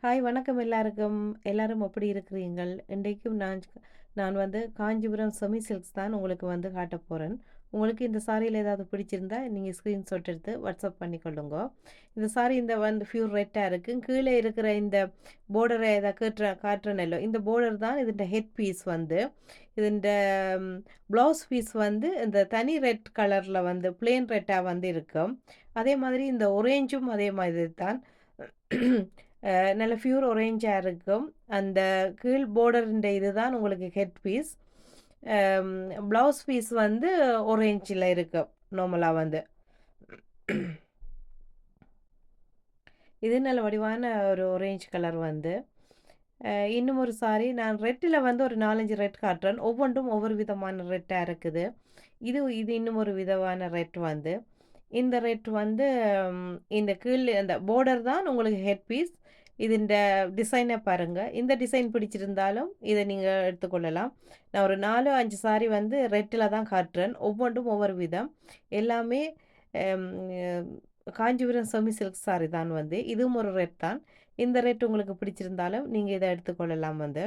Hi வணக்கம் எல்லாருக்கும். எல்லாரும் எப்படி இருக்கிறீங்கள்? இன்றைக்கும் நான் வந்து காஞ்சிபுரம் செமி சில்க்ஸ் தான் உங்களுக்கு வந்து காட்டப் போறேன். உங்களுக்கு இந்த சாரியில ஏதாவது பிடிச்சிருந்தா நீங்க ஸ்க்ரீன்ஷாட் எடுத்து வாட்ஸ்அப் பண்ணிக்கொள்ளுங்க. இந்த சாரி வந்து பியூர் ரெட்டா இருக்கு. கீழே இருக்கிற இந்த பார்டரை இதை காட்டுறேனல்லோ இந்த பார்டர் தான் இதோட ஹெட் பீஸ் வந்து. இதோட ப்ளவுஸ் பீஸ் வந்து இந்த தனி ரெட் கலர்ல வந்து பிளேன் ரெட்டா வந்து இருக்கும். அதே மாதிரி இந்த ஒரேஞ்சும் அதே மாதிரி தான். நல்ல பியூர் ஒரேஞ்சா இருக்கும். அந்த கீழ் பார்டர்ன்ற இதுதான் உங்களுக்கு ஹெட் பீஸ். ப்ளவுஸ் பீஸ் வந்து ஒரேஞ்சில் இருக்கும் நார்மலாக வந்து. இது நல்ல வடிவான ஒரு ஒரேஞ்ச் கலர் வந்து. இன்னும் ஒரு சாரி நான் ரெட்டில் வந்து ஒரு 4-5 ரெட் காட்டுறேன். ஒவ்வொன்றும் ஒவ்வொரு விதமான ரெட்டாக இருக்குது. இது இது இன்னும் ஒரு விதமான ரெட் வந்து. இந்த ரெட் வந்து இந்த கீழ் அந்த பார்டர் தான் உங்களுக்கு ஹெட் பீஸ். இந்த டிசைனை பாருங்க. இந்த டிசைன் பிடிச்சிருந்தாலும் இதை நீங்கள் எடுத்துக்கொள்ளலாம். நான் ஒரு 4, 5 சாரி வந்து ரெட்டில் தான் காட்டுறேன். ஒவ்வொன்றும் ஒவ்வொரு விதம். எல்லாமே அம் காஞ்சிபுரம் செமி சில்க் சாரி தான் வந்து. இதுவும் ஒரு ரெட் தான். இந்த ரெட் உங்களுக்கு பிடிச்சிருந்தாலும் நீங்க இத எடுத்துக்கொள்ளலாம் வந்து.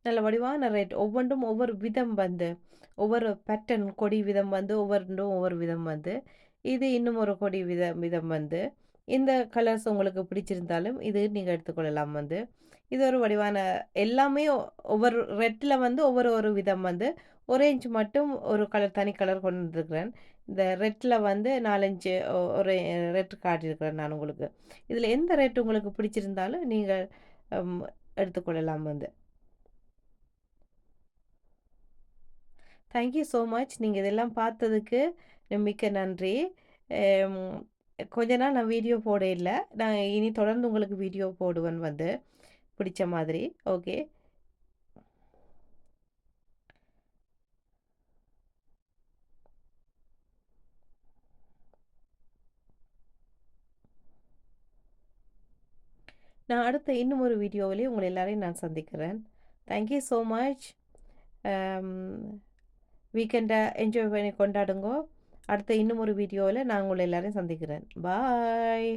நல்ல வடிவான ரெட். ஒவ்வொன்றும் ஒவ்வொரு விதம் வந்து. ஒவ்வொரு பேட்டர்ன் கொடி விதம் வந்து ஒவ்வொன்றும் ஒவ்வொரு விதம் வந்து. இது இன்னும் ஒரு கொடி விதம் வந்து. இந்த கலர்ஸ் உங்களுக்கு பிடிச்சிருந்தாலும் இது நீங்க எடுத்துக்கொள்ளலாம் வந்து. இது ஒரு வடிவான எல்லாமே ஒவ்வொரு ரெட்ல வந்து ஒவ்வொரு ஒரு விதம் வந்து. ஆரஞ்சு மட்டும் ஒரு கலர் தனி கலர் கொண்டு வந்திருக்கிறேன். இந்த ரெட்ல வந்து 4, 5 ஒரு ரெட் காட்டியிருக்கிறேன் நான் உங்களுக்கு. இதுல எந்த ரெட் உங்களுக்கு பிடிச்சிருந்தாலும் நீங்க ம் எடுத்துக்கொள்ளலாம் வந்து. Thank you so much. நீங்க இதெல்லாம் பார்த்ததுக்கு மிக்க நன்றி. ம் கொஞ்ச நாள் நான் வீடியோ போட இல்ல. நான் இனி தொடர்ந்து உங்களுக்கு வீடியோ போடுவேன் வந்து. பிடிச்ச மாதிரி. ஓகே. நான் அடுத்த இன்னும் ஒரு வீடியோவிலே உங்கள எல்லாரையும் நான் சந்திக்கிறேன். Thank you so much. அம் வீக்கெண்ட என்ஜாய் பண்ணி கொண்டாடுங்கோ. அடுத்த இன்னும் ஒரு வீடியோவில நான் உங்கள எல்லாரையும் சந்திக்கிறேன். பாய்.